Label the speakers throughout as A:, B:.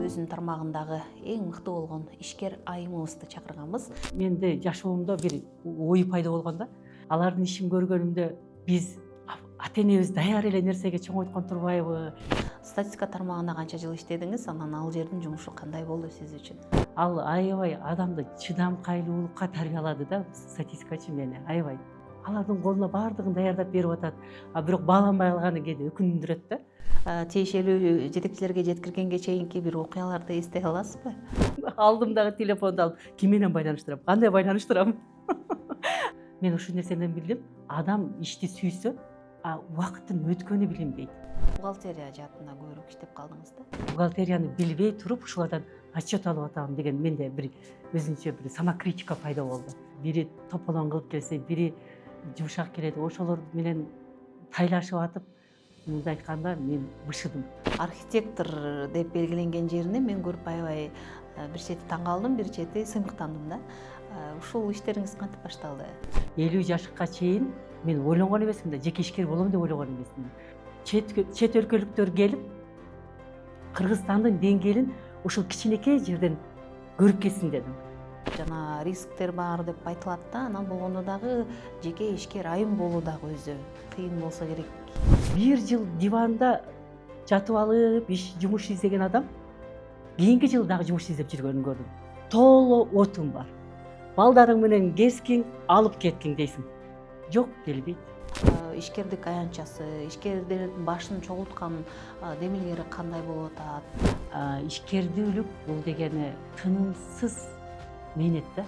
A: өзүнүн тармагындагы эң мыкты болгон ишкер айымыбызды чакырганбыз.
B: Менде жашоомдо бир ой пайда болгондо, алардын ишин көргөнүмдө биз ата энебиз даяр эле нерсеге чоңойткон турбайбы?
A: Статистика тармагында канча жыл иштедиңиз, анан ал жердин жумушу кандай болду сиз үчүн?
B: Ал аябай адамды чыдамкайлуулукка тарбиялады да, статистикачы мени аябай. Алардын колуна баардыгын даярдап берип атат, бирок бааланбай калганы кээде өкүндүрөт да.
A: Тиешелүү жетекчилерге жеткиргенге чейинки бир окуяларды эстей аласызбы?
B: Алдымдагы телефонду алып ким менен байланыштырам, кандай байланыштырам? Мен ушул нерседен билдим, адам ишти сүйсө, убакыттын өткөнү билинбейт.
A: Бухгалтерия жаатында көбүрөөк иштеп калдыңыз да.
B: Бухгалтерияны билбей туруп ушулардан отчет алып атам деген менде бир өзүнчө бир самокритика пайда болду. Бири тополоң кылып келсе, бири жумшак келет, ошолор менен тайлашып атып, мындай айтканда мен бышыдым.
A: Архитектор деп белгиленген жерине мен көрүп аябай бир чети таң калдым, бир чети сыймыктандым да. Ушул иштериңиз кантип башталды?
B: 50 жашка чейин мен ойлонгон эмесмин да, жеке ишкер болом деп ойлогон эмесмин. Чет өлкөлүктөр келип, Кыргызстандын деңгээлин ушул кичинекей жерден көрүп кетсин дедим.
A: Жана рисктер бар деп айтылат да, анан болгондо дагы жеке ишкер айым болуу дагы өзү кыйын болсо керек.
B: Бир жыл диванда жатып алып, жумуш издеген адам кийинки жыл дагы жумуш издеп жүргөнүн көрдүм. Толо отум бар. Балдарың менен кескиң, алып кеткиң дейсиң. Жок, келбейт.
A: Ишкердик аянтчасы, ишкердердин башын чогулткан демилгери кандай болуп атат?
B: Ишкердүүлүк бул дегени тынымсыз мээнет да.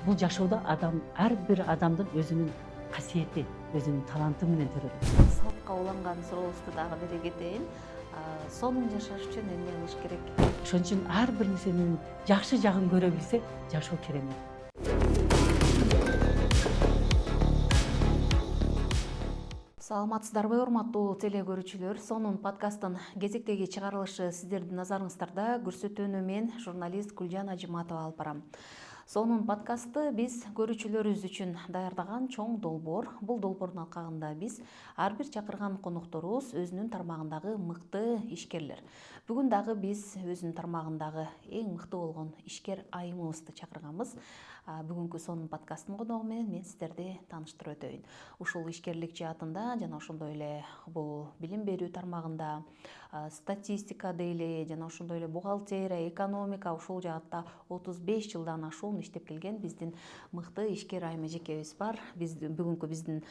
B: Бул жашоодо ар бир адамдын өзүнүн касиети, өзүнүн таланты менен төрөлөт.
A: Салтка уланган сурообузду дагы бере кетейин. Сонун жашаш үчүн эмне кылыш керек?
B: Ошон үчүн ар бир нерсенин жакшы жагын көрө билсе, жашоо керемет.
A: Саламатсыздарбы, урматтуу теле көрүүчүлөр? Сонун подкасттын кезектеги чыгарылышы сиздердин назарыңыздарда. Көрсөтүүнү мен журналист Гүлжан Ажыматова алып барам. Сонун подкастты биз көрүүчүлөрүбүз үчүн даярдаган чоң долбоор. Бул долбоордун алкагында биз ар бир чакырган конокторубуз өзүнүн тармагындагы мыкты ишкерлер. Бүгүн дагы биз өзүнүн тармагындагы эң мыкты болгон ишкер айымыбызды чакырганбыз. Бүгүнкү сонун подкасттын коногу менен мен сиздерди тааныштырып өтөйүн. Ушул ишкерлик жаатында жана ошондой эле бул билим берүү тармагында, статистика дейли, жана ошондой эле бухгалтерия, экономика, ушул жаатта 35 жылдан ашуун иштеп келген биздин мыкты ишкер айым эжекебиз бар. Бүгүнкү биздин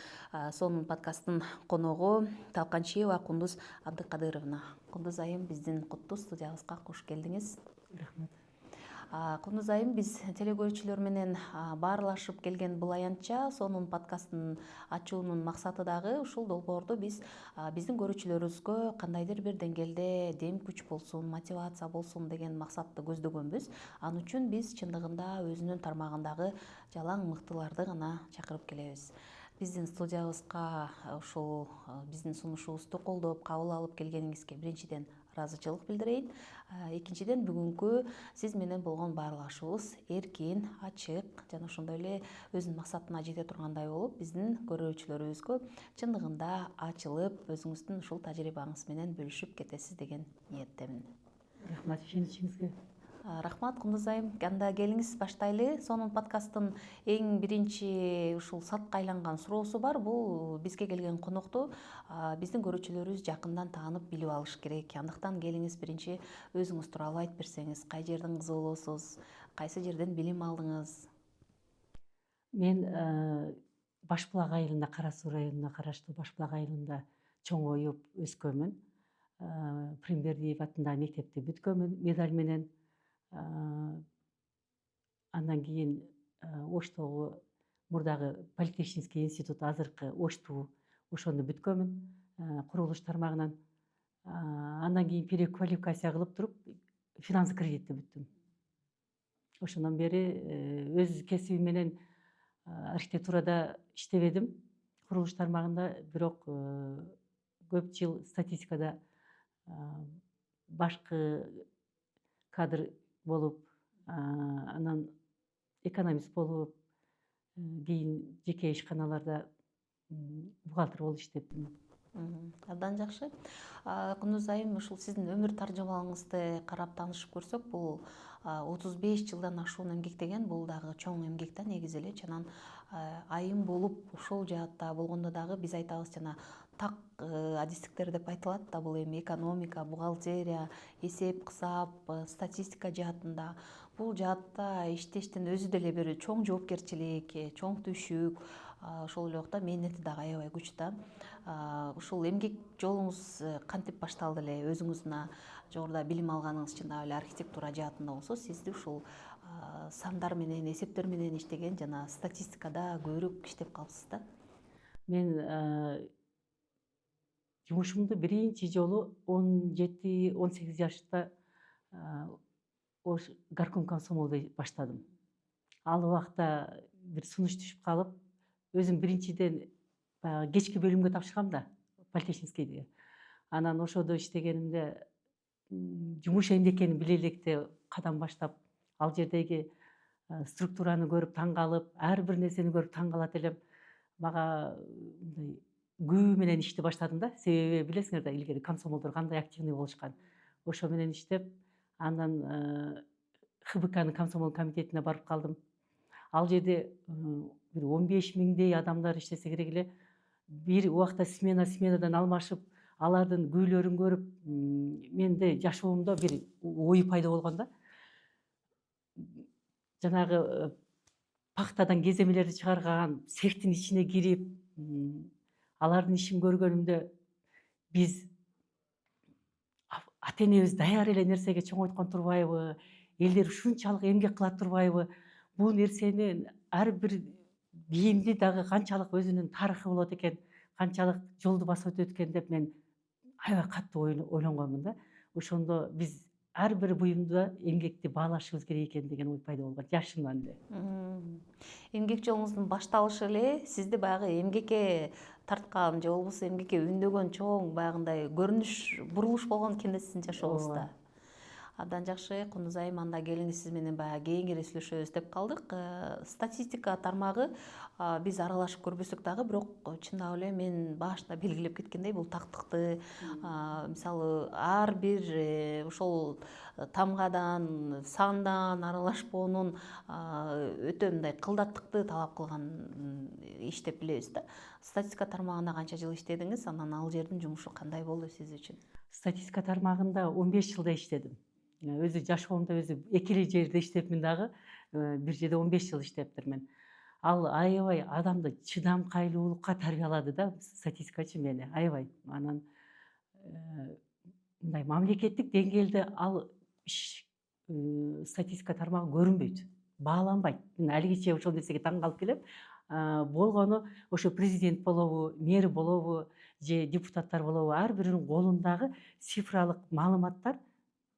A: сонун подкасттын коногу Талканчиева Кундуз Абдыкадыровна. Кундуз айым, биздин куттуу студиябызга кош келдиңиз.
B: Рахмат.
A: Кундуз айым, биз теле көрүүчүлөр менен баарлашып келген бул аянтча сонун подкасттын ачуунун максаты дагы ушул долбоорду биздин көрүүчүлөрүбүзгө кандайдыр бир деңгээлде дем күч болсун, мотивация болсун деген максатты көздөгөнбүз. Ал үчүн биз чындыгында өзүнүн тармагындагы жалаң мыктыларды гана чакырып келебиз. Биздин студиябызга ушул биздин сунушубузду колдоп, кабыл алып келгениңизге биринчиден ыраазычылык билдирейин. Экинчиден, бүгүнкү сиз менен болгон баарлашуубуз эркин, ачык жана ошондой эле өзүнүн максатына жете тургандай болуп, биздин көрүүчүлөрүбүзгө чындыгында ачылып, өзүңүздүн ушул тажрыйбаңыз менен бөлүшүп кетесиз деген ниеттемин.
B: Рахмат ишеничиңизге.
A: Рахмат, Кундуз айым. Анда келиңиз баштайлы. Сонун подкасттын эң биринчи ушул сатка айланган суроосу бар. Бул бизге келген конокту биздин көрүүчүлөрүбүз жакындан таанып билип алыш керек. Андыктан келиңиз биринчи өзүңүз тууралуу айтып берсеңиз, кай жердин кызы болосуз, кайсы жерден билим алдыңыз?
B: Мен Башбулак айылында, Кара Суу районуна караштуу Башбулак айылында чоңоюп өскөнмүн. Примбердиев атындагы мектепти бүткөнмүн медаль менен. Андан кийин Оштогу мурдагы политехнический институт, азыркы Ошту, ошону бүткөнмүн курулуш тармагынан. Андан кийин переквалификация кылып туруп финанс кредитти бүттүм. Ошондон бери өз кесибим менен архитектурада иштебедим курулуш тармагында, бирок көп жыл статистикада башкы кадр болуп, анан экономист болуп, кийин жеке ишканаларда бухгалтер болуп иштедим.
A: Абдан жакшы. Кундуз айым, ушул сиздин өмүр таржымалыңызды карап таанышып көрсөк, бул 35 жылдан ашуун эмгектеген, бул дагы чоң эмгек да негизи эле. Анан айым болуп ушул жаатта болгондо дагы биз айтабыз жана так адистиктер деп айтылат да, бул эми экономика, бухгалтерия, эсеп кысап, статистика жаатында бул жаатта иштештин өзү деле бир чоң жоопкерчилик, чоң түйшүк, ошол эле убакта мээнети дагы аябай күч да. Ушул эмгек жолуңуз кантип башталды эле? Өзүңүз мына жогоруда билим алганыңыз чындап эле архитектура жаатында болсо, сизди ушул сандар менен, эсептер менен иштеген жана статистикада көбүрөөк иштеп калыпсыз да.
B: Мен жумушумду биринчи жолу 17-18 жашта горком комсомолдо баштадым. Ал убакта бир сунуш түшүп калып, өзүм биринчиден кечки бөлүмгө тапшыргам да, политехническийге. Анан ошодо иштегенимде жумуш эмне экенин биле электе кадам баштап, ал жердеги структураны көрүп таң калып, ар бир нерсени көрүп таң калат элем. Мага мындай күбө менен ишти баштадым да. Себеби билесиңер да, илгери комсомолдор кандай активный болушкан. Ошо менен иштеп, андан ХБКнын комсомол комитетине барып калдым. Ал жерде бир 15 миңдей адамдар иштесе керек эле. Бир убакта сменадан алмашып, алардын күүлөрүн көрүп, менде жашоомдо бир ой пайда болгон да. Жанагы пахтадан кеземелерди чыгарган цехтин ичине кирип, алардын ишин көргөнүмдө биз ата энебиз даяр эле нерсеге чоңойткон турбайбы, элдер ушунчалык эмгек кылат турбайбы? Бул нерсени ар бир бийимди дагы канчалык өзүнүн тарыхы болот экен, канчалык жолду басып өтөт экен деп мен аябай катуу ойлонгонмун да. Ошондо биз ар бир буюмда эмгекти баалашыбыз керек экен деген ой пайда болгон жашымдан эле.
A: Эмгек жолуңуздун башталышы эле сизди баягы эмгекке тарткан же болбосо эмгекке үндөгөн чоң баягындай көрүнүш, бурулуш болгон экен да сиздин жашооңузда. Абдан жакшы. Кундуз айым, анда келиңиз, сиз менен баягы кийинкири сүйлөшөбүз деп калдык. Статистика тармагы биз аралашып көрбөсөк дагы, бирок чындап эле мен башта белгилеп кеткендей, бул тактыкты, мисалы ар бир ошол тамгадан, сандан аралашпоонун өтө мындай кылдаттыкты талап кылган иш деп билебиз да. Статистика тармагында канча жыл иштедиңиз, анан ал жердин жумушу кандай болду сиз үчүн?
B: Статистика тармагында 15 жылда иштедим. Өзү жашоомдо өзү эки эле жерде иштепмин дагы, бир жерде 15 жыл иштептирмин. Ал аябай адамды чыдамкайлуулукка тарбиялады да, статистикачы мени аябай. Анан мындай мамлекеттик деңгээлде ал статистика тармагы көрүнбөйт, бааланбайт. Мен алигиче ошол нерсеге таң калып келем. Болгону ошо президент болобу, мэр болобу же депутаттар болобу, ар биринин колундагы цифралык маалыматтар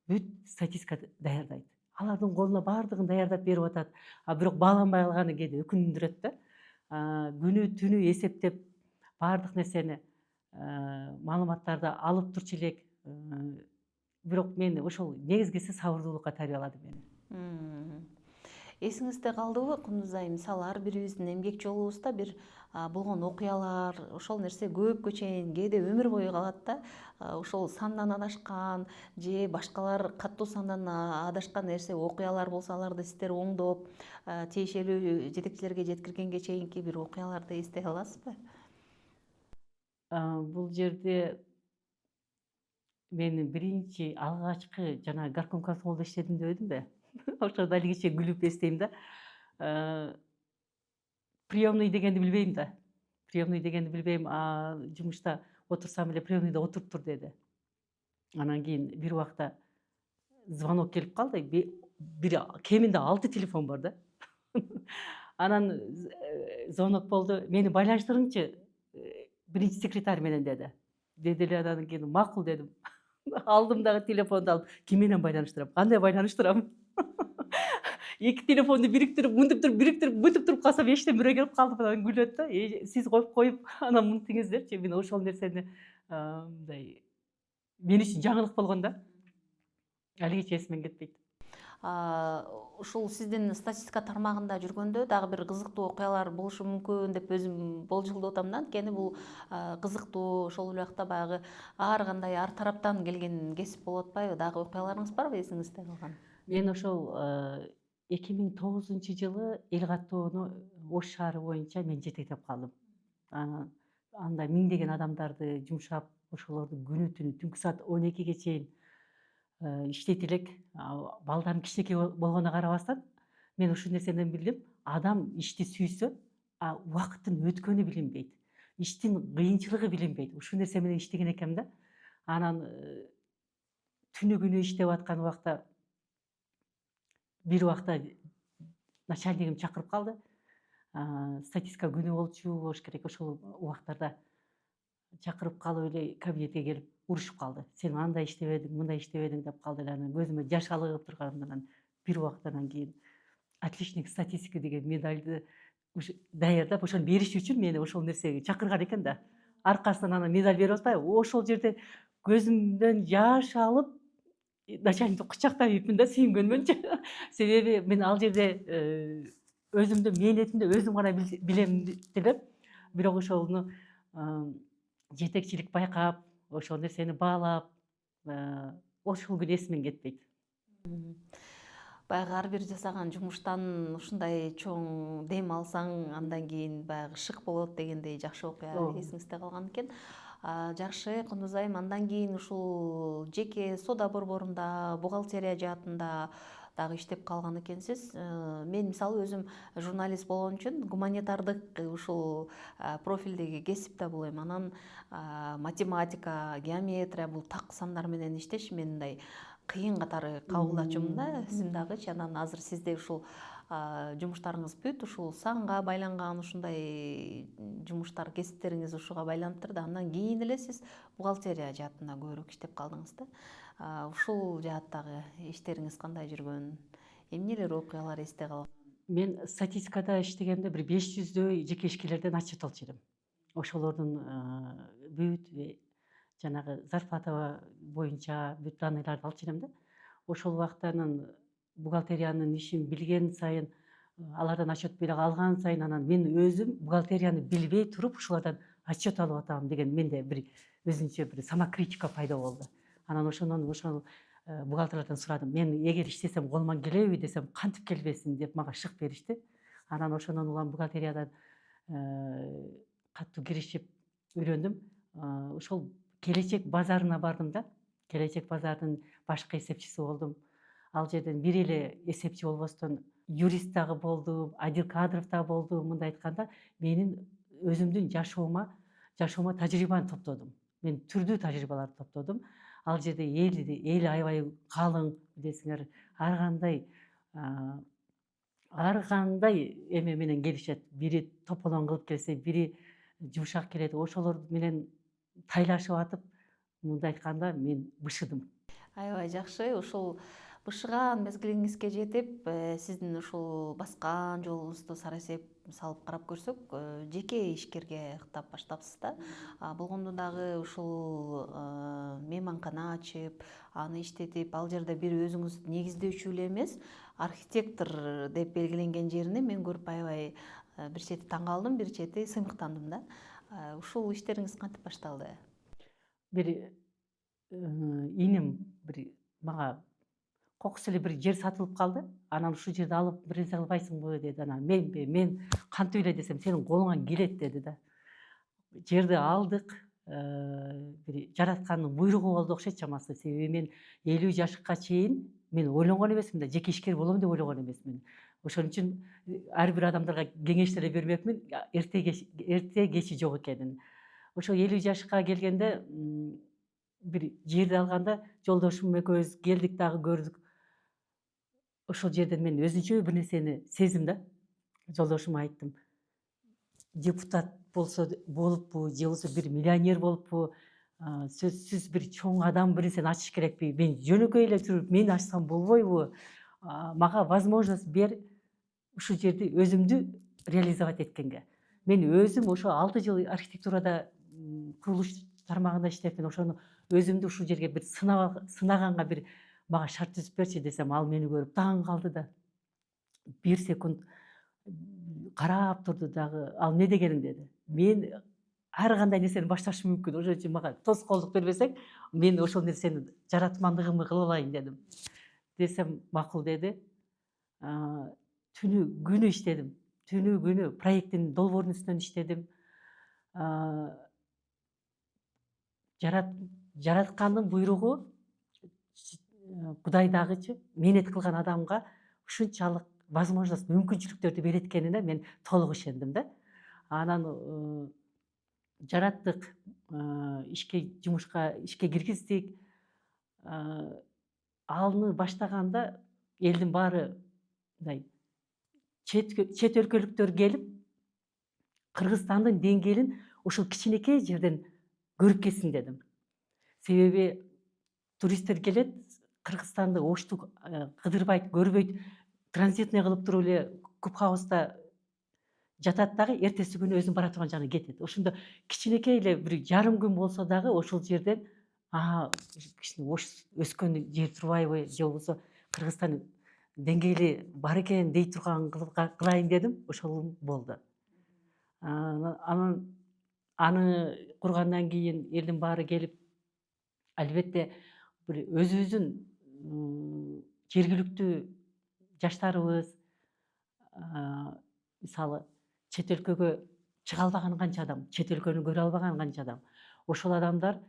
B: бүт статистика даярдайт. Алардын колуна баардыгын даярдап берип атат. Бирок бааланбай калганы кээде өкүндүрөт да. Күнү түнү эсептеп баардык нерсени, маалыматтарды алып турчу элек. Бирок мен ошол негизгиси сабырдуулукка тарбиялады мени.
A: Эсиңизде калдыбы, Кундуз айым, мисалы ар бирибиздин эмгек жолубузда бир болгон окуялар, ошол нерсе көпкө чейин кээде өмүр бою калат да. Ошол сандан адашкан же башкалар каттуу сандан адашкан нерсе, окуялар болсо, аларды сиздер оңдоп, тиешелүү жетекчилерге жеткиргенге чейинки бир окуяларды эстей аласызбы?
B: Бул жерде мен биринчи алгачкы жана горком комсомолдо иштедим дебедимби? Ошондо алигиче күлүп эстейм да. Приемный дегенди билбейм да. Приемный дегенди билбейм. Жумушта отурсам эле приемныйда отуруп тур деди. Анан кийин бир убакта звонок келип калды. Бир кеминде 6 телефон бар да. Анан звонок болду. Мени байланыштырыңчы биринчи секретарь менен деди. Деди эле, анан кийин макул дедим. Алдым дагы телефонду алып, ким менен байланыштырам? Кандай байланыштырам? Эки телефонду бириктирип, мынтип туруп калсам эчтен бирөө келип калды, анан күлөт да. Сиз коюп, анан мынтиңиздерчи. Мен ошол нерсени мындай мен үчүн жаңылык болгон да. Алигиче эсимден кетпейт.
A: ушул сиздин статистика тармагында жүргөндө дагы бир кызыктуу окуялар болушу мүмкүн деп өзүм болжолдоп атам да. Анткени бул кызыктуу, ошол эле убакта баягы ар кандай ар тараптан келген кесип болуп атпайбы? Дагы окуяларыңыз барбы эсиңизде калган?
B: Мен ошол 2009 жылы эл каттоону Ош шаары боюнча мен жетектеп калдым. Анда миңдеген адамдарды жумшап, ошолорду күнү түнү түнкү саат 12-ге чейин иштейт элек. Балдарым кичинекей болгонуна карабастан мен ушул нерседен билдим. Адам ишти сүйсө, убакыттын өткөнү билинбейт. Иштин кыйынчылыгы билинбейт. Ушул нерсе менен иштеген экенмин да. Анан түнү күнү иштеп аткан убакта бир убакта начальнигим чакырып калды. Статистика күнү болчу болуш керек. Ошол убактарда чакырып калып эле кабинетке келип урушуп калды. Сен андай иштебедиң, мындай иштебедиң деп калды эле. Анан көзүмө жаш алыгып турганымдан бир убактан кийин отличник статистики деген медальды даярдап ошону бериш үчүн мени ошол нерсеге чакырган экен да. Аркасынан анан медаль берип атпайбы? Ошол жерде көзүмдөн жаш алып начальникти кучактап ийипмин да, сүйүнгөнмөнчү. Себеби мен ал жерде өзүмдүн мээнетимди өзүм гана билем делеп, бирок ошону жетекчилик байкап, ошол нерсени баалап, ошол күн эсимден кетпейт.
A: Баягы ар бир жасаган жумуштан ушундай чоң дем алсаң, андан кийин баягы шык болот дегендей жакшы окуя эсиңизде калган экен. Жакшы, Кундуз айым, андан кийин ушул жеке соода борборунда, бухгалтерия жаатында дагы иштеп калган экенсиз. Мен мисалы өзүм журналист болгон үчүн гуманитардык ушул профилдеги кесип да булайм. Анан математика, геометрия, бул так сандар менен иштеш мен мындай кыйын катары кабыл ачумун да өзүм дагычы. Анан азыр сизде ушул жумуштарыңыз бүт, ушул санга байланган ушундай жумуштар, кесиптериңиз ушуга байланыптыр да. Андан кийин эле сиз бухгалтерия жаатында көбүрөөк иштеп калдыңыз да. Ушул жааттагы иштериңиз кандай жүргөн? Эмнелер окуялар эсте калган?
B: Мен статистикада иштегенде бир 500дөй жеке ишкерлерден отчет алчу элем. Ошолордун бүт жанагы зарплата боюнча бүт данныйларды алчу элем да. Ошол убакта анан бухгалтериянын ишин билген сайын, алардан отчет бере алган сайын, анан мен өзүм бухгалтерияны билбей туруп ушулардан отчет алып атам деген менде бир өзүнчө бир самокритика пайда болду. Анан ошол бухгалтерлерден сурадым. Мен эгер иштесем колуман келеби десем, кантип келбесин деп мага шык беришти. Анан ошондон улам бухгалтериядан катуу киришип үйрөндүм. Ошол келечек базарына бардым да. Келечек базардын башкы эсепчиси болдум. Ал жерден бир эле эсепчи болбостон юрист дагы болдум, отдел кадров дагы болдум. Мындай айтканда, менин өзүмдүн жашоомо тажрыйбаны топтодум. Мен түрдүү тажрыйбаларды топтодум. Ал жерде эл аябай калың, билесиңер, ар кандай эме менен келишет. Бири тополоң кылып келсе, бири жумшак келет. Ошолор менен тайлашып атып, мындай айтканда мен бышыдым.
A: Аябай жакшы. Ушул бышыган мезгилиңизге жетип, сиздин ушул баскан жолуңузду сарасеп салып карап көрсөк, жеке ишкерге ыктап баштапсыз да. Болгондо дагы ушул мейманкана ачып, аны иштетип, ал жерде бир өзүңүз негиздөөчү эле эмес, архитектор деп белгиленген жерине мен көрүп аябай бир чети таң калдым, бир чети сыймыктандым да. Ушул иштериңиз кантип башталды?
B: Бир иним мага кокус эле бир жер сатылып калды. Анан ушул жерди алып бир нерсе кылбайсыңбы деди. Анан мен кантип эле десем, сенин колуңан келет деди да. Жерди алдык. Бир жараткандын буйругу болду окшойт чамасы. Себеби мен 50 жашка чейин мен ойлонгон эмесмин да, жеке ишкер болом деп ойлогон эмесмин. Ошон үчүн ар бир адамдарга кеңеш деле бермекмин, эрте кечи жок экенин. Ошо 50 жашка келгенде бир жерди алганда жолдошум экөөбүз келдик дагы көрдүк. Ошол жерден мен өзүнчө бир нерсени сездим да. Жолдошума айттым. Депутат болуппу, же болбосо бир миллионер болуппу, сөзсүз бир чоң адам бир нерсени ачыш керекпи? Мен жөнөкөй эле туруп, мен ачсам болбойбу? Мага возможность бер ушул жерди өзүмдү реализовать эткенге. Мен өзүм ошо 6 жыл архитектурада курулуш тармагында иштеп, мен ошону өзүмдү ушул жерге бир сынаганга бир мага шарт түзүп берчи десем, ал мени көрүп таң калды да. 1 секунд карап турду дагы, ал эмне дегениң деди. Мен ар кандай нерсени башташым мүмкүн. Ошон үчүн мага тоскоолдук бербесең, мен ошол нерсени жаратмандыгымды кылып алайын дедим. Десем макул деди. Түнү күнү иштедим. Түнү күнү проекттин долбоорунун үстүнөн иштедим. Жараткандын буйругу Кудай дагычы мээнет кылган адамга ушунчалык возможность, мүмкүнчүлүктөрдү берет экенине мен толук ишендим да. Анан жараттык, жумушка ишке киргиздик. Аны баштаганда элдин баары мындай чет өлкөлүктөр келип, Кыргызстандын деңгээлин ошол кичинекей жерден көрүп кетсин дедим. Себеби туристтер келет, Кыргызстанды оштук кыдырбайт, көрбөйт, транзитный кылып туруп эле Кубхауста жатат дагы, эртеси күнү өзүнүн бара турган жагына кетет. Ошондо кичинекей эле бир жарым күн болсо дагы ошол жерден кичине ош өскөн жер турбайбы, же болбосо Кыргызстан деңгээли бар экен дей турган кылайын дедим. Ошол болду. Анан аны кургандан кийин элдин баары келип, албетте бир өзүбүздүн жергиликтүү жаштарыбыз, мисалы чет өлкөгө чыга албаган канча адам, чет өлкөнү көрө албаган канча адам. Ошол адамдар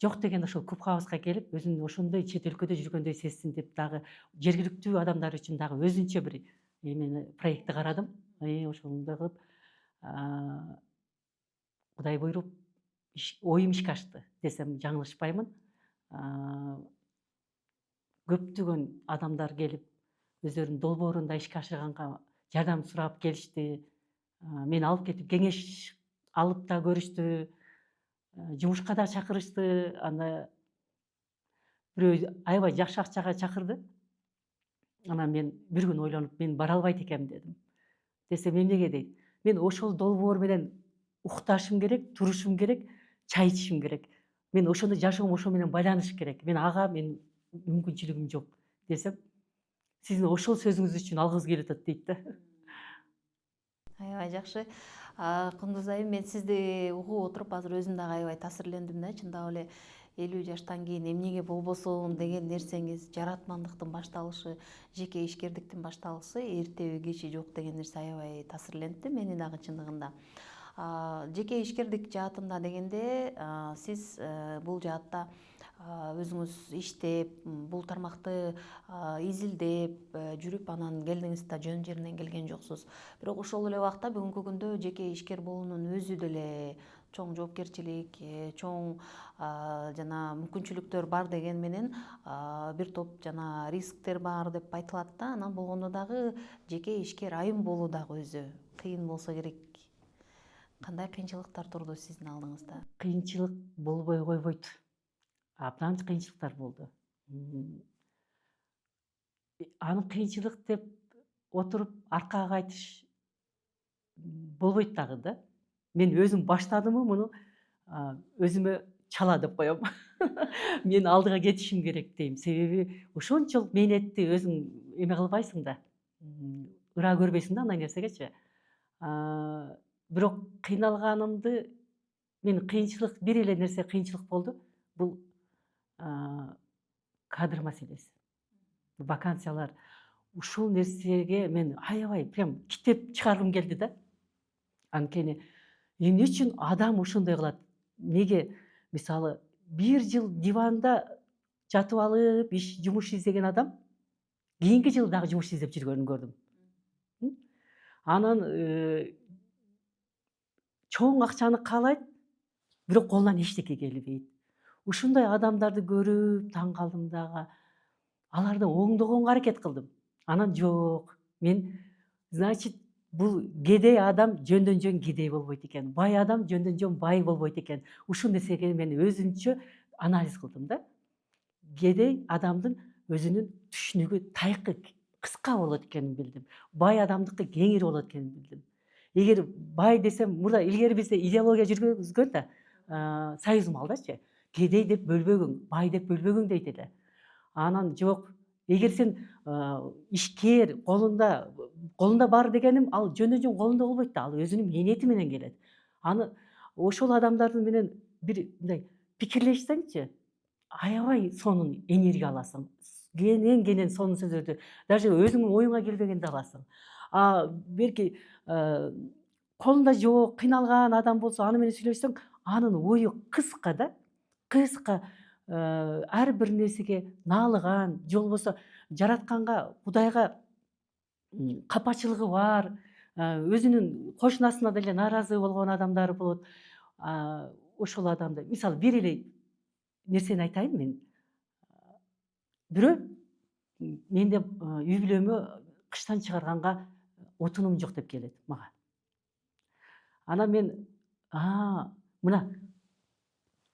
B: жок дегенде ошол Кубхауска келип, өзүн ошондой чет өлкөдө жүргөндөй сезсин деп дагы жергиликтүү адамдар үчүн дагы өзүнчө бир эмени проектти карадым. Ошондой кылып Кудай буйруп оюм ишке ашты десем жаңылышпаймын. Көптөгөн адамдар келип, өздөрүнүн долбоорун да ишке ашырганга жардам сурап келишти. Мени алып кетип кеңеш алып да көрүштү. Жумушка да чакырышты. Анда бирөө аябай жакшы акчага чакырды. Анан мен бир күн ойлонуп, мен бара албайт экенмин дедим. Десем эмнеге дейт. Мен ошол долбоор менен укташым керек, турушум керек, чай ичишим керек. Мен ошондо жашоом ошо менен байланыш керек. Мен мүмкүнчүлүгүм жок десем, сиздин ошол сөзүңүз үчүн алгыбыз келип атат дейт да.
A: Аябай жакшы. Кундуз айым, мен сизди угуп отуруп азыр өзүм дагы аябай таасирлендим да. Чындап эле 50 жаштан кийин эмнеге болбосун деген нерсеңиз, жаратмандыктын башталышы, жеке ишкердиктин башталышы эртеби кечи жок деген нерсе аябай таасирлентти мени дагы чындыгында. Жеке ишкердик жаатында дегенде сиз бул жаатта өзүңүз иштеп, бул тармакты изилдеп жүрүп, анан келдиңиз да жөн жеринен келген жоксуз. Бирок ошол эле убакта бүгүнкү күндө жеке ишкер болуунун өзү деле чоң жоопкерчилик, чоң жана мүмкүнчүлүктөр бар деген менен бир топ жана рисктер бар деп айтылат да. Анан болгондо дагы жеке ишкер айым болуу дагы өзү кыйын болсо керек. Кандай кыйынчылыктар турду сиздин алдыңызда?
B: Кыйынчылык болбой койбойт. Абдан кыйынчылыктар болду. Аны кыйынчылык деп отуруп аркага кайтыш болбойт дагы да. Мен өзүм баштадымы муну, өзүмө чала деп коем. Мен алдыга кетишим керек дейм. Себеби ошончолук мээнетти өзүң эме кылбайсың да. Ыраа көрбөйсүң да андай нерсегечи. Бирок кыйналганымды, мен кыйынчылык, бир эле нерсе кыйынчылык болду. Бул кадр маселеси. Вакансиялар. Ушул нерсеге мен аябай прям китеп чыгаргым келди да. Анткени эмне үчүн адам ошондой кылат? Неге? Мисалы, 1 жыл диванда жатып алып, жумуш издеген адам кийинки жылы дагы жумуш издеп жүргөнүн көрдүм. Анан чоң акчаны каалайт, бирок колунан эчтеке келбейт. Ушундай адамдарды көрүп таң калдым дагы. Аларды оңдогонго аракет кылдым. Анан жок. Мен, значит, бул кедей адам жөндөн жөн кедей болбойт экен. Бай адам жөндөн жөн бай болбойт экен. Ушул нерсеге мен өзүнчө анализ кылдым да. Кедей адамдын өзүнүн түшүнүгү тайкы, кыска болот экенин билдим. Бай адамдыкы кеңири болот экенин билдим. Эгер бай десем, мурда илгери бизде идеология жүргүзгөн да, союз малдачы. Кедей деп бөлбөгүң, бай деп бөлбөгүң дейт эле. Анан жок, эгер сен ишкер, колунда бар дегеним, ал жөн колунда болбойт да, ал өзүнүн мээнети менен келет. Аны ошол адамдардын менен бир мындай пикирлешсеңчи, аябай сонун энергия аласың. Кенен сонун сөздөрдү даже өзүңүн оюңа келбегенди аласың. Берки колунда жок, кыйналган адам болсо, аны менен сүйлөшсөң, анын ою кыска да, кыска, ар бир нерсеге наалыган, же болбосо жаратканга, Кудайга капачылыгы бар, өзүнүн кошунасына деле нааразы болгон адамдар болот. Ошол адамды, мисалы бир эле нерсени айтайын мен. Бирөө менде үй бүлөмө кыштан чыгарганга отунум жок деп келет мага. Анан мен мына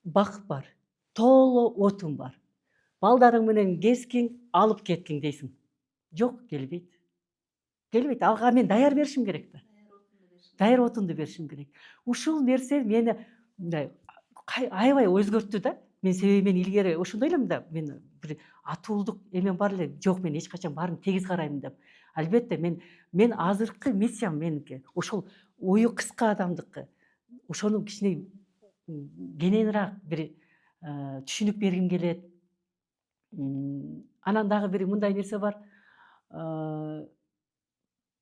B: бакыт бар, толо отун бар. Балдарың менен кескиң, алып кеткиң дейсиң. Жок, келбейт. Келбейт. Алга мен даяр беришим керек да. Даяр отунду беришим керек. Ушул нерсе мени мындай аябай өзгөрттү да. Себеби мен илгери ошондой элем да. Мен бир атуулдук эмем бар эле. Жок, мен эч качан баарын тегиз карайм деп. Албетте мен азыркы миссиям меники ошол ою кыска адамдыкы. Ошону кичине кененирээк бир түшүнүк бергим келет. Анан дагы бир мындай нерсе бар.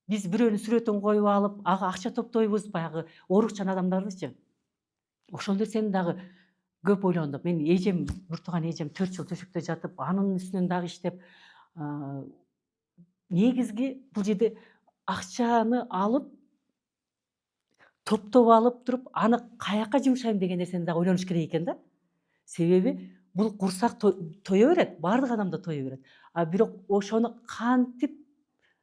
B: Биз бирөөнүн сүрөтүн коюп алып, ага акча топтойбуз, баягы оорукчан адамдардычы. Ошол нерсени дагы көп ойлондум. Мен эжем, бир тууган эжем 4 жыл төшөктө жатып, анын үстүнөн дагы иштеп, негизги бул жерде акчаны алып, топтоп алып туруп, аны каяка жумшайм деген нерсени дагы ойлонуш керек экен да. Себеби бул курсак тое берет, баардык адам да тое берет. Бирок ошону кантип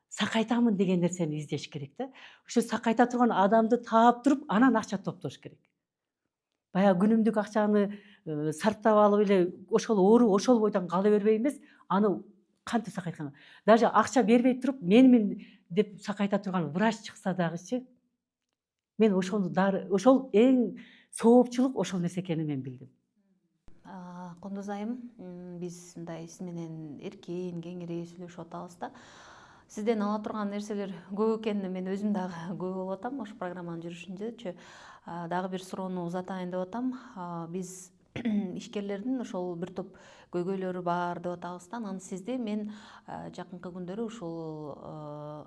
B: сакайтамын деген нерсени издеш керек да. Ошо сакайта турган адамды таап туруп, анан акча топтош керек. Баягы күнүмдүк акчаны сарптап алып эле ошол оору ошол бойдон кала бербей эмес, аны кантип сакайтканга. Даже акча бербей туруп, менмин деп сакайта турган врач чыкса дагычы, мен ошол эң соопчулук ошол нерсе экенин мен билдим.
A: Кондуз айым, биз мындай сиз менен эркин, кеңири сүйлөшүп атабыз да. Сизден ала турган нерселер көп экенине мен өзүм дагы күбө болуп атам. Ошо программанын жүрүшүндөчү дагы бир суроону узатайын деп атам. Биз ишкерлердин ошол бир топ көйгөйлөрү бар деп атабыз да. Анан сизди мен жакынкы күндөрү ушул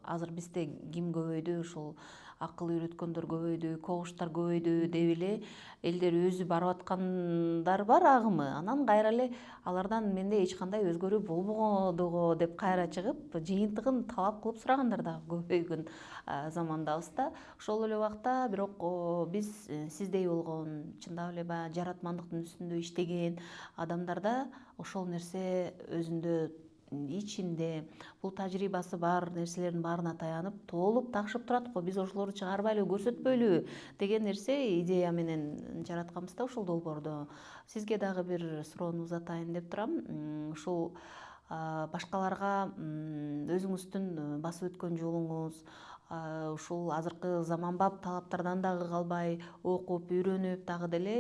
A: азыр бизде ким көбөйдү, ушул акыл үйрөткөндөр көбөйдү, коучтар көбөйдү деп эле элдер өзү барып аткандар бар агымы. Анан кайра эле алардан менде эч кандай өзгөрүү болбогоду го деп кайра чыгып, жыйынтыгын талап кылып сурагандар дагы көбөйгөн замандабыз да. Ошол эле убакта бирок биз сиздей болгон, чындап эле баягы жаратмандыктын үстүндө иштеген адамдарда ошол нерсе өзүндө ичинде бул тажрыйбасы бар нерселердин баарына таянып толуп такшып турат го. Биз ошолорду чыгарбайлы, көрсөтпөйлүбү деген нерсе идея менен жаратканбыз да ушул долбоорду. Сизге дагы бир суроону узатайын деп турам. Ушул башкаларга өзүңүздүн басып өткөн жолуңуз, ушул азыркы заманбап талаптардан дагы калбай окуп, үйрөнүп, дагы деле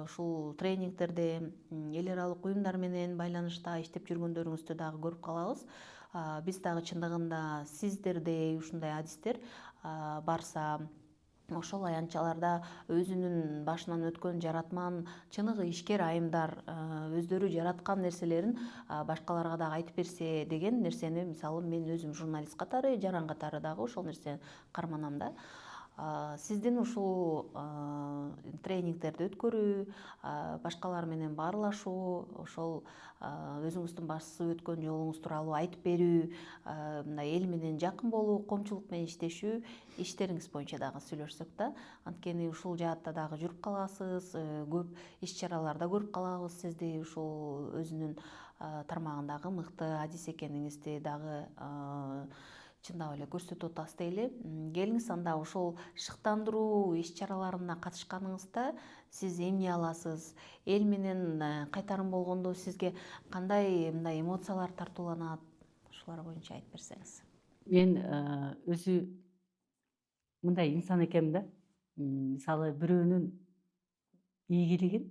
A: ушул тренингтерде эл аралык уюмдар менен байланышта иштеп жүргөндөрүңүздү дагы көрүп калабыз. Биз дагы чындыгында сиздердей ушундай адистер барса, ошол аянтчаларда өзүнүн башынан өткөн жаратман, чыныгы ишкер айымдар өздөрү жараткан нерселерин башкаларга дагы айтып берсе деген нерсени, мисалы мен өзүм журналист катары, жаран катары дагы ошол нерсени карманам да. Сиздин ушул тренингтерди өткөрүү, башкалар менен баарлашуу, ошол өзүңүздүн басып өткөн жолуңуз тууралуу айтып берүү, мындай эл менен жакын болуу, коомчулук менен иштешүү иштериңиз боюнча дагы сүйлөшсөк да. Анткени ушул жаатта дагы жүрүп каласыз, көп иш чараларда көрүп калабыз сизди, ушул өзүнүн тармагындагы мыкты адис экениңизди дагы чындап эле көрсөтүп атасыз дейли. Келиңиз анда ошол шыктандыруу иш чараларына катышканыңызда сиз эмне аласыз? Эл менен кайтарым болгондо сизге кандай мындай эмоциялар тартууланат? Ушулар боюнча айтып берсеңиз.
B: Мен өзү мындай инсан экенмин да. Мисалы бирөөнүн ийгилигин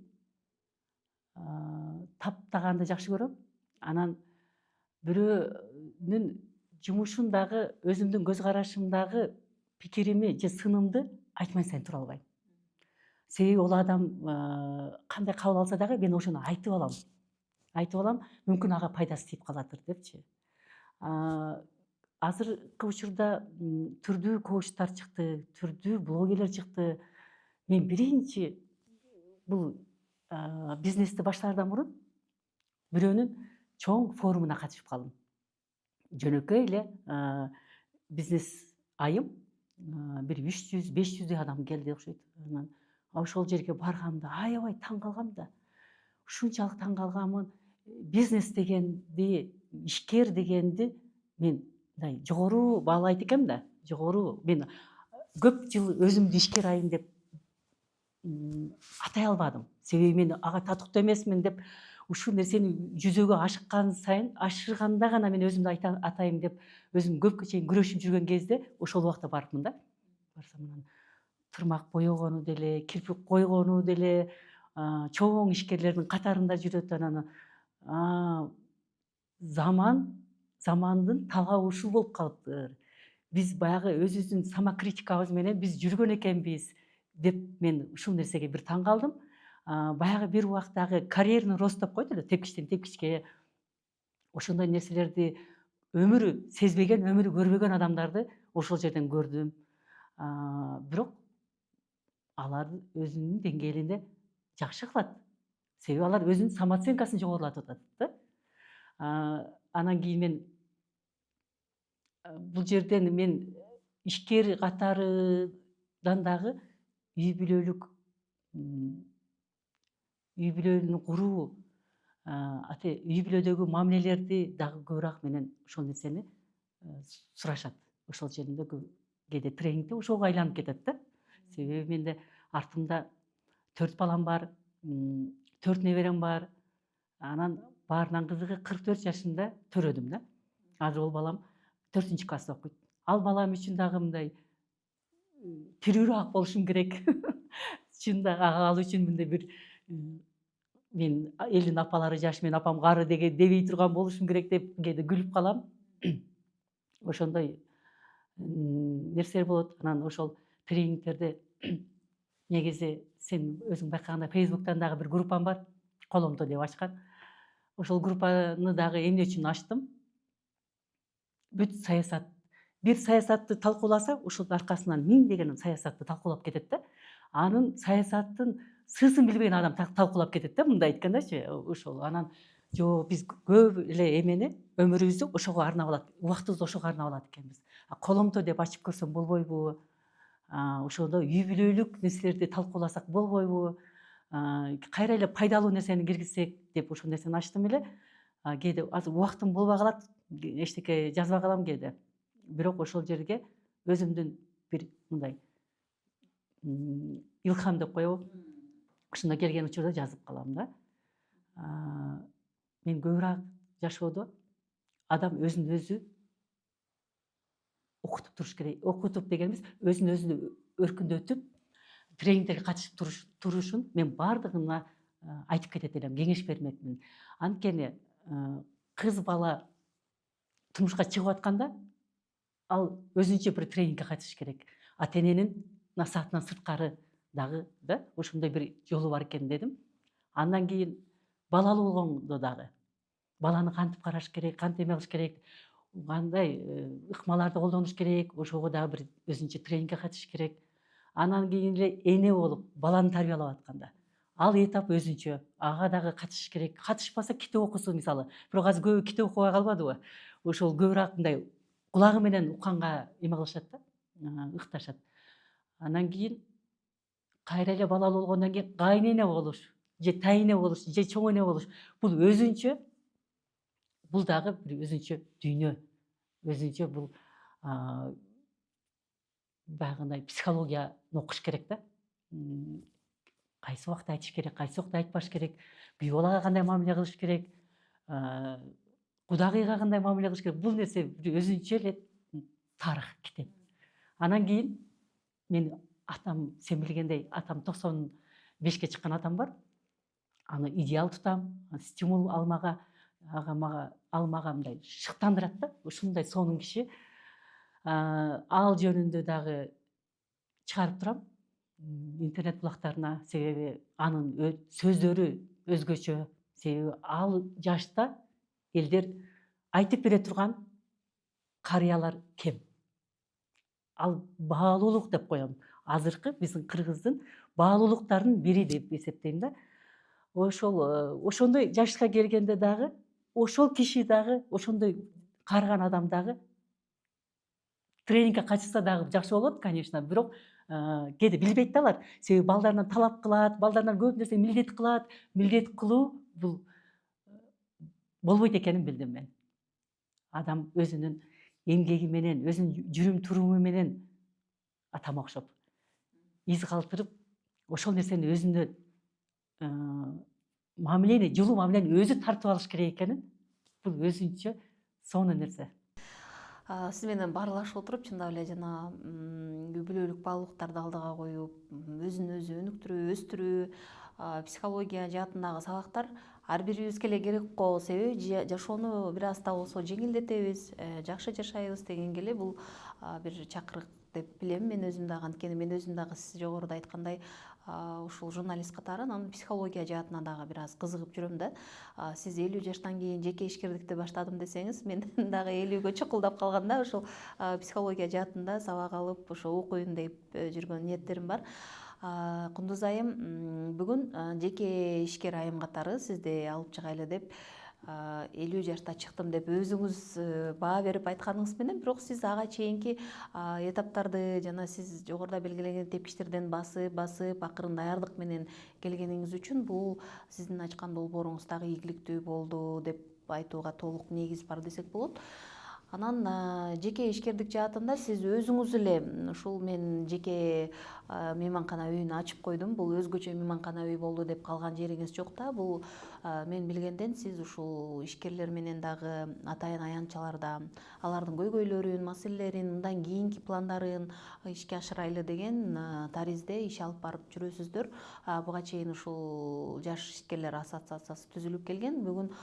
B: таптаганды жакшы көрөм. Анан бирөөнүн жумушундагы өзүмдүн көз карашымдагы пикирими же сынымды айтмай сайын тура албайм. Себеби ол адам кандай кабыл алса дагы мен ошону айтып алам, мүмкүн ага пайдасы тийип калатыр депчи. Азыркы учурда түрдүү коучтар чыкты, түрдүү блогерлер чыкты. Мен биринчи бул бизнести баштаардан мурун бирөөнүн чоң форумуна катышып калдым. Жөнөкөй эле бизнес айым, бир 300-500 адам келди окшойт. Анан ошол жерге баргамда аябай таң калгам да. Ушунчалык таң калганмын. Бизнес дегенди, ишкер дегенди мен мындай жогору баалайт экенмин да. Жогору мен көп жыл өзүмдү ишкер айым деп атай албадым. Себеби мен ага татыктуу эмесмин деп ушул нерсени жүзөгө ашыккан сайын, ашырганда гана мен өзүмдү атайм деп өзүм көпкө чейин күрөшүп жүргөн кезде ошол убакта барыпмын да. Барсам анан тырмак боёгону деле, кирпик койгону деле чоң ишкерлердин катарында жүрөт. Анан замандын талабы ушул болуп калыптыр. Биз баягы өзүбүздүн самокритикабыз менен биз жүргөн экенбиз деп мен ушул нерсеге бир таң калдым. Баягы бир убактагы карьерный рост деп койдулу, тепкичтен тепкичке ошондой нерселерди өмүрү сезбеген, өмүрү көрбөгөн адамдарды ошол жерден көрдүм. Бирок алар өзүнүн деңгээлинде жакшы кылат. Себеби алар өзүнүн самооценкасын жогорулатып атат да. Анан кийин мен бул жерден мен ишкер катарыдан дагы үй бүлөлүк куруу, үй бүлөдөгү мамилелерди дагы көбүрөөк менен ошол нерсени сурашат. Ошол жеринде кээде тренингде ошого айланып кетет да. Себеби менде артымда 4 балам бар, 4 неберем бар. Анан баарынан кызыгы 44 жашымда төрөдүм да. Азыр ол балам 4-класста окуйт. Ал балам үчүн дагы мындай тирүүрөөк болушум керек. Чындап ал үчүн мындай бир мен элдин апалары жаш, мен апам кары дебей турган болушум керек деп кээде күлүп калам. Ошондой нерселер болот. Анан ошол тренингтерде негизи сен өзүң байкагандай Facebook'тан дагы бир группам бар. Коломто деп ачкан. Ошол группаны дагы эмне үчүн ачтым? Бүт саясат. Бир саясатты талкууласа, ошонун аркасынан миңдеген саясатты талкуулап кетет да. Анын саясаттын сысын билбеген адам талкуулап кетет да, мындай айткандачы. Ошол анан биз көп эле эмени өмүрүбүздү ошого арнап алат, убактыбызды ошого арнап алат экенбиз. Коломто деп ачып көрсөм болбойбу? Ошондо үй бүлөлүк нерселерди талкууласак болбойбу? Кайра эле пайдалуу нерсени киргизсек деп ошол нерсени ачтым эле. Кээде азыр убактым болбой калат, эчтеке жазбай калам кээде. Бирок ошол жерге өзүмдүн бир мындай илхам деп коебу. Ошондо келген учурда жазып калам да. Мен көбүрөөк жашоодо адам өзүн өзү окутуп туруш керек. Окутуп дегенибиз өзүн өзү өркүндөтүп, тренингтерге катышып турушун мен баардыгына айтып кетет элем, кеңеш бермекмин. Анткени кыз бала турмушка чыгып атканда ал өзүнчө бир тренингге катышыш керек. Ата-эненин насаатынан сырткары дагы да ошондой бир жолу бар экен дедим. Андан кийин балалуу болгондо дагы баланы кантип караш керек, кантип эме кылыш керек, кандай ыкмаларды колдонуш керек, ошого дагы бир өзүнчө тренингге катышыш керек. Анан кийин эле эне болуп баланы тарбиялап атканда ал этап өзүнчө, ага дагы катышыш керек. Катышпаса китеп окусун мисалы. Бирок азыр көбү китеп окубай калбадыбы? Ошол көбүрөөк мындай кулагы менен укканга эме кылышат да, ыкташат. Андан кийин кайра эле балалуу болгондон кийин кайнене болуш, же тайэне болуш, же чоң эне болуш. Бул өзүнчө, бул дагы бир өзүнчө дүйнө. Өзүнчө бул баягындай психологияны окуш керек да. Кайсы убакта айтыш керек, кайсы убакта айтпаш керек, күйөө балага кандай мамиле кылыш керек, кудагыйга кандай мамиле кылыш керек. Бул нерсе өзүнчө эле тарых, китеп. Анан кийин мен атам, сен билгендей, атам 95-ке чыккан атам бар. Аны идеал тутам, стимул алмага ал мага мындай шыктандырат да, ушундай сонун киши. Ал жөнүндө дагы чыгарып турам интернет булактарына, себеби анын сөздөрү өзгөчө. Себеби ал жашта элдер айтып бере турган карыялар кем. Ал баалуулук деп коем. Азыркы биздин кыргыздын баалуулуктарынын бири деп эсептейм да. Ошондой жашка келгенде дагы ошол киши дагы, ошондой карыган адам дагы тренингке катышса дагы жакшы болот, конечно, бирок кээде билбейт да алар. Себеби балдарынан талап кылат, балдарынан көп нерсе милдет кылат. Милдет кылуу бул болбойт экенин билдим мен. Адам өзүнүн эмгеги менен, өзүнүн жүрүм туруму менен атама окшоп из калтырып, ошол нерсени өзүнө мамилени, жылуу мамилени өзү тартып алыш керек экенин, бул өзүнчө сонун нерсе.
A: Сиз менен баарлашып отуруп, чындап эле жана үй бүлөлүк баалуулуктарды алдыга коюп, өзүн өзү өнүктүрүү, өстүрүү, психология жаатындагы сабактар ар бирибизге эле керек го. Себеби жашоону бир аз да болсо жеңилдетебиз, жакшы жашайбыз дегенге эле бул бир чакырык деп билем мен өзүм дагы. Анткени мен өзүм дагы сиз жогоруда айткандай ушул журналист катары анан психология жаатына дагы бир аз кызыгып жүрөм да. Сиз 50 жаштан кийин жеке ишкердикти баштадым десеңиз, мен дагы 50гө чукулдап калганда ушул психология жаатында сабак алып, ошо окуйм деп жүргөн ниеттерим бар. Кундуз айым, бүгүн жеке ишкер айым катары сизди алып чыгайлы деп 50 жашта чыктым деп өзүңүз баа берип айтканыңыз менен, бирок сиз ага чейинки этаптарды жана сиз жогоруда белгилеген тепкичтерден басып акырын даярдык менен келгениңиз үчүн бул сиздин ачкан долбооруңуз дагы ийгиликтүү болду деп айтууга толук негиз бар десек болот. Анан жеке ишкердик жаатында сиз өзүңүз эле ушул мен жеке мейманкана үйүн ачып койдум, бул өзгөчө мейманкана үй болду деп калган жериңиз жок да. Бул мен билгенден сиз ушул ишкерлер менен дагы атайын аянтчаларда алардын көйгөйлөрүн, маселелерин, мындан кийинки пландарын ишке ашырайлы деген таризде иш алып барып жүрөсүздөр. Буга чейин ушул жаш ишкерлер ассоциациясы түзүлүп келген. Бүгүн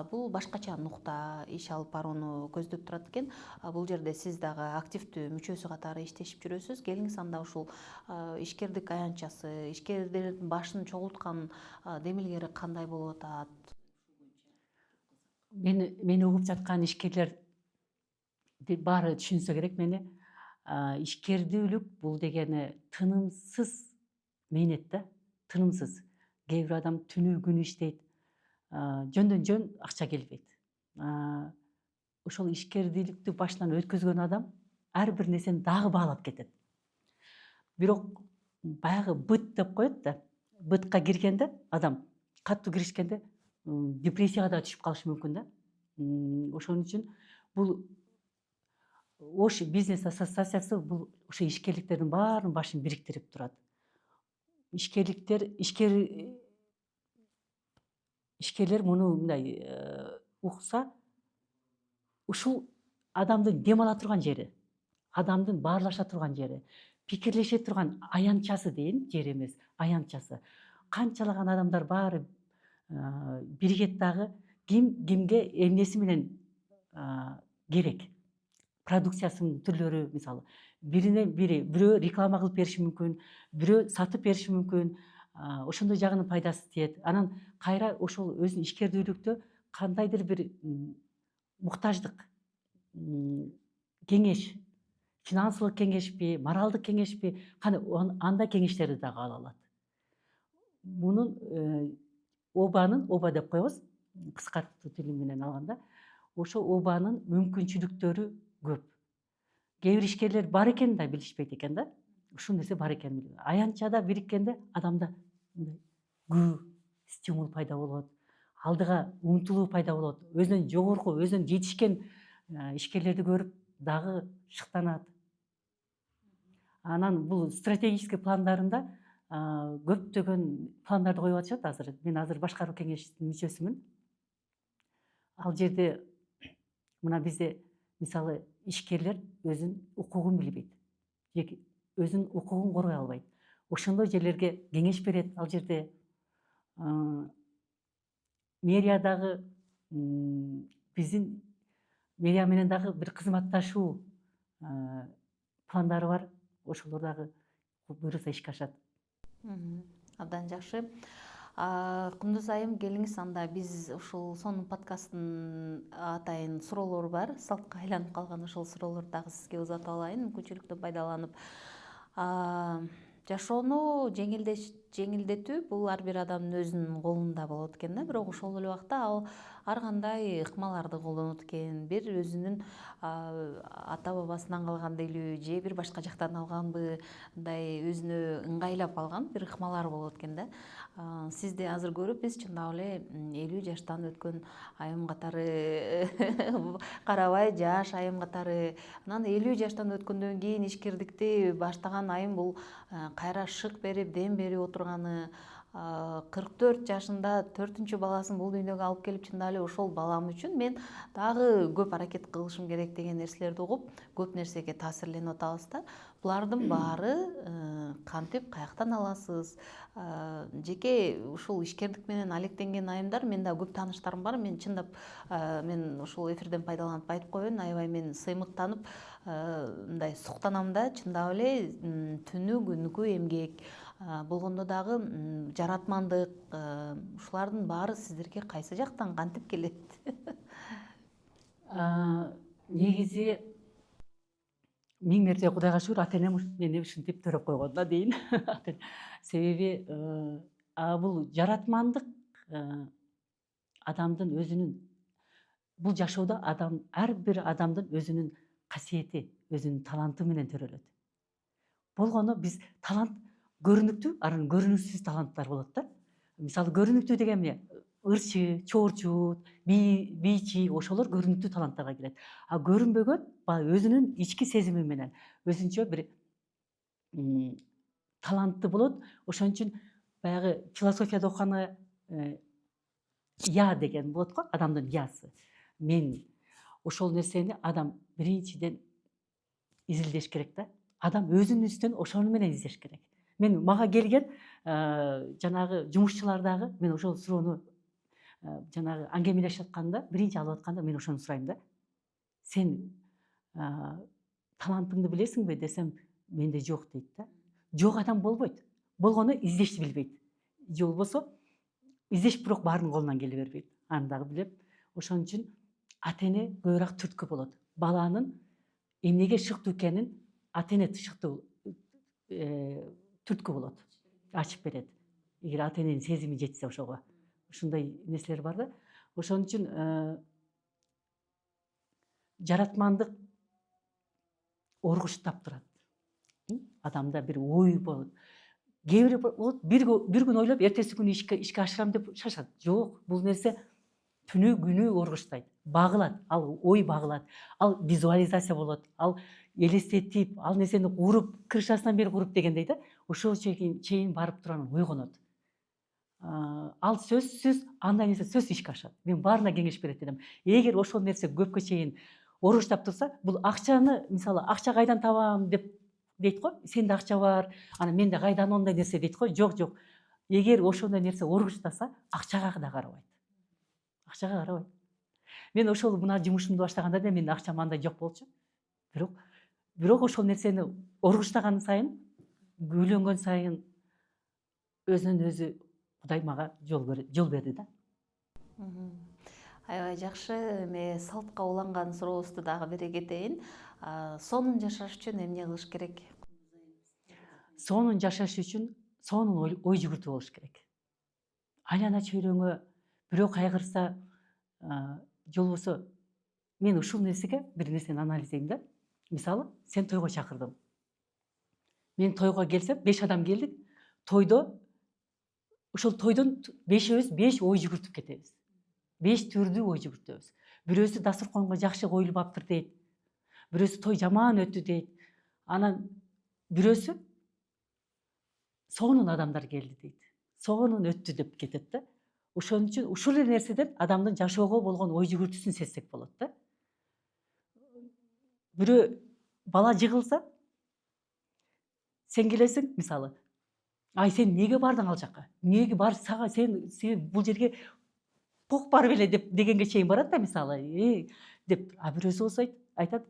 A: бул башкача нукта иш алып барууну көздөп турат экен. Бул жерде сиз дагы активдүү мүчөсү катары иштешип жүрөсүз. Келиңиз анда ушул ишкердик аянтчасы, ишкерлердин башын чогулткан демилгери кандай болуп атат?
B: Мени угуп жаткан ишкерлер баары түшүнсө керек мени. Ишкердүүлүк бул дегени тынымсыз мээнет да, тынымсыз. Кээ бир адам түнү күнү иштейт, жөндөн жөн акча келбейт. Ошол ишкердүүлүктү башынан өткөзгөн адам ар бир нерсени дагы баалап кетет. Бирок баягы быт деп коет да, бытка киргенде адам катуу киришкенде депрессияга да түшүп калышы мүмкүн да. Ошон үчүн бул Ош бизнес ассоциациясы бул ошо ишкерликтердин баарынын башын бириктирип турат. Ишкерлер муну мындай укса, ушул адамдын дем ала турган жери, адамдын баарлаша турган жери, пикирлеше турган аянтчасы дейин, жери эмес, аянтчасы. Канчалаган адамдар баары биригет дагы ким кимге эмнеси менен керек. Продукциясынын түрлөрү, мисалы, бирине бири бирөө реклама кылып бериши мүмкүн, бирөө сатып бериши мүмкүн. Ошондой жагынын пайдасы тиет. Анан кайра ошол өзүнүн ишкердүүлүктө кандайдыр бир муктаждык, кеңеш, финансылык кеңешпи, моралдык кеңешпи, андай кеңештерди дагы ала алат. Мунун оба деп коебуз, кыскартуу тили менен алганда, ошо обанын мүмкүнчүлүктөрү көп. Кээ бир ишкерлер бар экенин да билишпейт экен да. Ушул нерсе бар экенин. Аянтчада бириккенде адамда күбө стимул пайда болот, алдыга умтулуу пайда болот. Өзүнөн жогорку, өзүнөн жетишкен ишкерлерди көрүп дагы шыктанат. Анан бул стратегический пландарында көптөгөн пландарды коюп атышат азыр. Мен азыр башкаруу кеңешинин мүчөсүмүн. Ал жерде мына бизде мисалы ишкерлер өзүнүн укугун билбейт, өзүнүн укугун коргой албайт. Ошондой жерлерге кеңеш берет. Ал жерде мэриядагы биздин Мерия менен дагы бир кызматташуу пландары бар. Ошолор дагы буюрса ишке ашат.
A: Абдан жакшы. Кундуз айым, келиңиз, анда биз ушул сонун подкасттын атайын суроолору бар. Салтка айланып калган ошол суроолорду дагы сизге узатып алайын, мүмкүнчүлүктөн пайдаланып. Жашоону жеңилдетүү бул ар бир адамдын өзүнүн колунда болот экен да, бирок ошол эле убакта ал ар кандай ыкмаларды колдонот экен. Бир өзүнүн ата бабасынан калган делүү же бир башка жактан алганбы, мындай өзүнө ыңгайлап алган бир ыкмалар болот экен да. Сизди азыр көрүп биз чындап эле 50 жаштан өткөн айым катары карабай, жаш айым катары. Анан 50 жаштан өткөндөн кийин ишкердикти баштаган айым бул кайра шык берип, дем берип отурганы, 44 жашында 4-чү баласын бул дүйнөгө алып келип, чындап эле ошол балам үчүн мен дагы көп аракет кылышым керек деген нерселерди угуп, көп нерсеге таасирленип атабыз да. Булардын баары кантип, каяктан аласыз? Жеке ушул ишкердик менен алектенген айымдар, мен да көп тааныштарым бар. Мен чындап мен ушул эфирден пайдаланып айтып коеюн, аябай мен сыймыктанып мындай суктанам да, чындап эле түнү күнүгө эмгек, болгондо дагы жаратмандык, ушулардын баары сиздерге кайсы жактан кантип келет?
B: Негизи 1000 мерте Кудайга шүгүр, ата энем мени ушинтип төрөп койгон да дейин. Себеби бул жаратмандык адамдын өзүнүн, бул жашоодо ар бир адамдын өзүнүн касиети, өзүнүн таланты менен төрөлөт. Болгону биз талант көрүнүктүү, анан көрүнүксүз таланттар болот да. Мисалы көрүнүктүү деген эмне? Ырчы, чоорчут, бийчи, ошолор көрүнүктүү таланттарга кирет. Көрүнбөгөн өзүнүн ички сезими менен өзүнчө бир таланты болот. Ошон үчүн баягы философияда окуганда я деген болот го, адамдын ясы. Мен ошол нерсени адам биринчиден изилдеш керек да. Адам өзүнүн үстүн ошону менен издеш керек. Мага келген жанагы жумушчулар дагы, мен ошол суроону жанагы аңгемелешип атканда, биринчи алып атканда мен ошону сурайм да. Сен талантыңды билесиңби десем, менде жок дейт да. Жок адам болбойт. Болгону издешти билбейт. Же болбосо издеш бирок баарынын колунан келе бербейт. Аны дагы билем. Ошон үчүн ата эне көбүрөөк түрткү болот. Баланын эмнеге шыктуу экенин ата эне шыктуу түрткү болот. Ачып берет. Эгер ата эненин сезими жетсе ошого. Ушундай нерселер бар да. Ошон үчүн жаратмандык оргуштап турат. Адамда бир ой болот. Кээ бирөө болот, бир күн ойлоп, эртеси күнү ишке ашырам деп шашат. Жок, бул нерсе түнү күнү оргуштайт, багылат, ал ой багылат, ал визуализация болот, ал элестетип, ал нерсени куруп, крышасынан бери куруп дегендей да, ошол чейин барып турган ойгонот. Ал сөзсүз андай нерсе сөзсүз ишке ашат. Мен баарына кеңеш берет элем. Эгер ошол нерсе көпкө чейин оргуштап турса, бул акчаны, мисалы, акча кайдан табам деп дейт го, сенде акча бар, анан менде кайдан ондай нерсе дейт го. Жок. Эгер ошондой нерсе оргуштаса, акчага да карабайт. Акчага карабайт. Мен ошол мына жумушумду баштаганда да менин акчам андай жок болчу. Бирок ошол нерсени оргуштаган сайын, күйлөнгөн сайын өзүнөн өзү Кудай мага жол берди да.
A: Аябай жакшы. Эми салтка уланган сурообузду дагы бере кетейин. Сонун жашаш үчүн эмне кылыш керек?
B: Сонун жашаш үчүн сонун ой жүгүртүү болуш керек. Айлана чөйрөңө бирөө кайгырса, же болбосо мен ушул нерсеге бир нерсени анализдейм да. Мисалы, сен тойго чакырдым. Мен тойго келсем, 5 адам келдик. Тойдо ошол тойдон 5 ой жүгүртүп кетебиз. 5 түрдүү ой жүгүртөбүз. Бирөөсү дасурконго жакшы коюлбаптыр дейт. Бирөөсү той жаман өттү дейт. Анан бирөөсү сонун адамдар келди дейт. Сонун өттү деп кетет да. Ошон үчүн ушул эле нерседен адамдын жашоого болгон ой жүгүртүүсүн сезсек болот да. Бирөө бала жыгылса, сен келесиң, мисалы, ай сен неге бардың ал жака? Неге бар сага сен бул жерге пух барып эле деп дегенге чейин барат да мисалы деп бирөөсү болсо айтат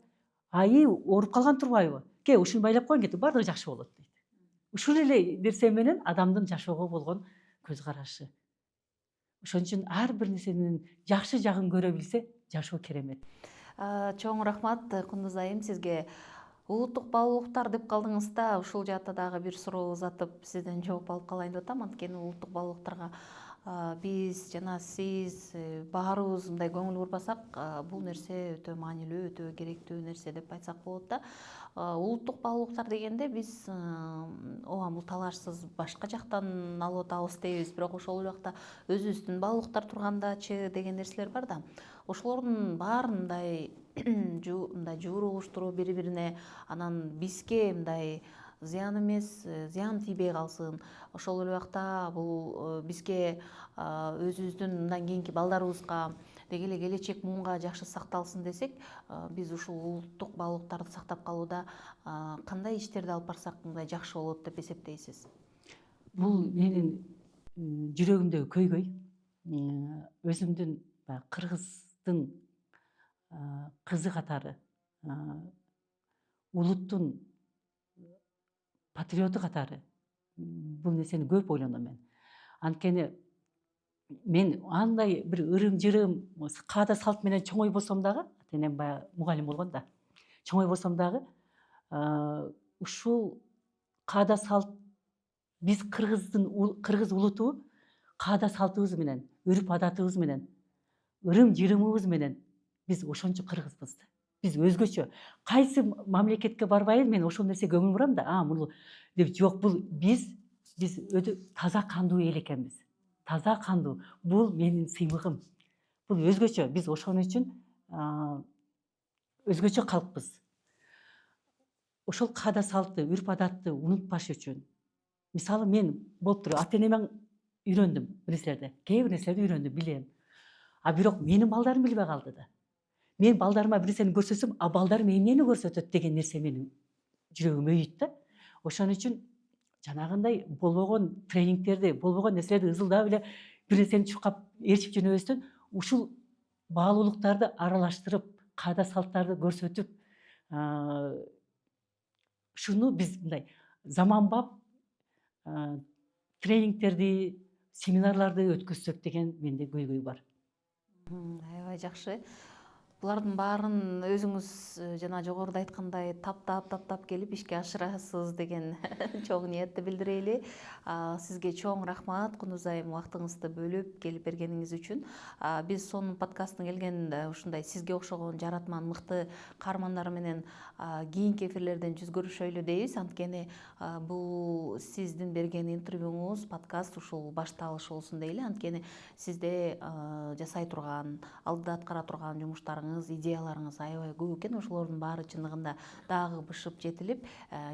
B: ооруп калган турбайбы ке ушуну байлап коеюн кетип баардыгы жакшы болот дейт. Ушул эле нерсе менен адамдын жашоого болгон көз карашы. Ошон үчүн ар бир нерсенин жакшы жагын көрө билсе жашоо керемет.
A: Чоң рахмат Кундуз айым сизге. Улуттук баалуу укуктар деп калдыңыз да, ушул жаатта дагы бир суроо узатып сизден жооп алып калайын деп атам. Анткени улуттук баалуу укуктарга биз жана сиз баарыбыз мындай көңүл бурбасак, бул нерсе өтө маанилүү, өтө керектүү нерсе деп айтсак болот да. Улуттук баалуу укуктар дегенде биз ооба бул талашсыз башка жактан алып атабыз дейбиз, бирок ошол эле убакта өзүбүздүн баалуулуктар тургандачы деген нерселер бар да. Ошолордун баарын мындай жууру угуштуруп бири-бирине, анан бизге мындай зыян эмес, зыян тийбей калсын. Ошол эле убакта бул бизге өзүбүздүн мындан кийинки балдарыбызга деги эле келечек муунга жакшы сакталсын десек, биз ушул улуттук баалуулуктарды сактап калууда кандай иштерди алып барсак мындай жакшы болот деп эсептейсиз?
B: Бул менин жүрөгүмдөгү көйгөй. Өзүмдүн кыргыздын кызы катары, улуттун патриоту катары бул нерсени көп ойлоном мен. Анткени мен андай бир ырым-жырым, каада салт менен чоңойбосом дагы, ата-энем баягы мугалим болгон да. Чоңойбосом дагы ушул каада салт биз кыргыз улуту каада салтыбыз менен, үрп адатыбыз менен, ырым-жырымыбыз менен биз ошончо кыргызбыз. Биз өзгөчө. Кайсы мамлекетке барбайын мен ошол нерсеге көңүл бурам да, муну деп жок, бул биз өтө таза кандуу эл экенбиз. Таза кандуу. Бул менин сыймыгым. Бул өзгөчө. Биз ошон үчүн өзгөчө калкпыз. Ошол каада салтты, үрп адатты унутпаш үчүн. Мисалы мен болуп туруп ата-энемден үйрөндүм нерселерди. Кээ бир нерселерди үйрөндүм, билем. Бирок менин балдарым билбей калды да. Мен балдарыма бир нерсени көрсөтсөм, балдарым эмнени көрсөтөт деген нерсе менин жүрөгүм өйүт да. Ошон үчүн жанагындай болбогон тренингтерди, болбогон нерселерди ызылдап эле бир нерсени чуркап ээрчип жөнөбөстөн, ушул баалуулуктарды аралаштырып, каада салттарды көрсөтүп, ушуну биз мындай заманбап тренингтерди, семинарларды өткөзсөк деген менде көйгөй бар.
A: Аябай жакшы. Булардын баарын өзүңүз жана жогоруда айткандай таптап келип ишке ашырасыз деген чоң ниетти билдирели. Сизге чоң рахмат Кундуз айым, убактыңызды бөлүп келип бергениңиз үчүн. Биз сонун подкасттын келген ушундай сизге окшогон жаратман мыкты каармандар менен кийинки эфирлерден жүз көрүшөйлү дейбиз. Анткени бул сиздин берген интервьюңуз, подкаст ушул башталыш болсун дейли. Анткени сизде жасай турган, алдыда аткара турган жумуштарыңыз, идеяларыңыз аябай көп экен. Ошолордун баары чындыгында дагы бышып жетилип,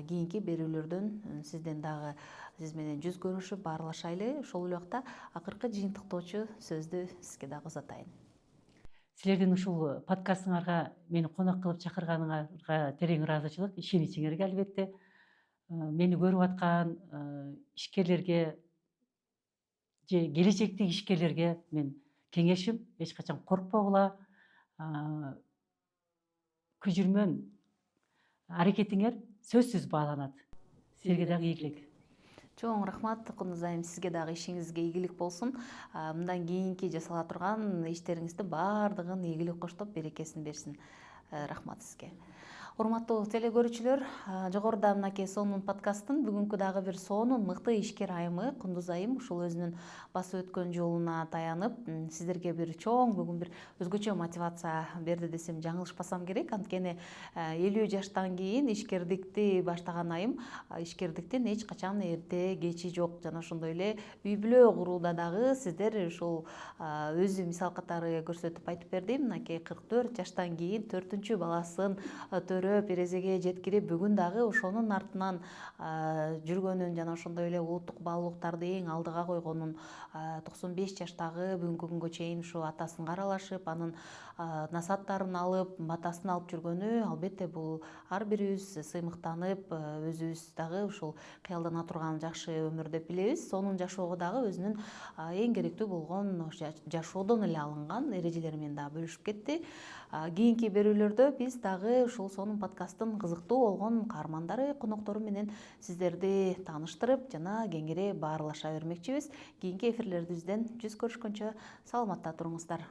A: кийинки берүүлөрдөн сиз менен жүз көрүшүп баарлашайлы. Ошол эле убакта акыркы жыйынтыктоочу сөздү сизге дагы узатайын.
B: Силердин ушул подкастыңарга мени конок кылып чакырганыңарга терең ыраазычылык, ишеничиңерге албетте. Мени көрүп аткан ишкерлерге же келечектеги ишкерлерге мен кеңешим эч качан коркпогула, күжүрмөн аракетиңер сөзсүз бааланат. Силерге дагы ийгилик.
A: Чоң рахмат Кундуз айым, сизге дагы ишиңизге ийгилик болсун. Мындан кийинки жасала турган иштериңиздин баардыгын ийгилик коштоп берекесин берсин. Рахмат сизге. Урматтуу телекөрүүчүлөр, жогоруда мынакей сонун подкасттын бүгүнкү дагы бир сонун мыкты ишкер айымы Кундуз айым ушул өзүнүн басып өткөн жолуна таянып, сиздерге бир чоң бүгүн бир өзгөчө мотивация берди десем жаңылышпасам керек. Анткени 50 жаштан кийин ишкердикти баштаган айым, ишкердиктин эч качан эрте кечи жок. Жана ошондой эле үй бүлө курууда дагы сиздер ушул өзү мисал катары көрсөтүп айтып берди. Мынакей 44 жаштан кийин 4 4 баласын төрөп эрезеге жеткирип бүгүн дагы ошонун артынан жүргөнүн жана ошондой эле улуттук баалуулуктарды эң алдыга койгонун 95 жаштагы бүгүнкү күнгө чейин ушу атасын каралашып анын насааттарын алып матасын алып жүргөнү албетте бул ар бирибиз сыймыктанып өзүбүз дагы ушул кыялдана турган жакшы өмүр деп билебиз. Сонун жашоого дагы өзүнүн эң керектүү болгон жашоодон эле алынган эрежелери менен дагы бөлүшүп кетти. Кийинки берүүлөрдө биз дагы ушул сонун подкасттын кызыктуу болгон каармандары, коноктору менен сиздерди тааныштырып жана кеңири баарлаша бермекчибиз. Кийинки эфирлерибизден жүз көрүшкөнчө саламатта туруңуздар.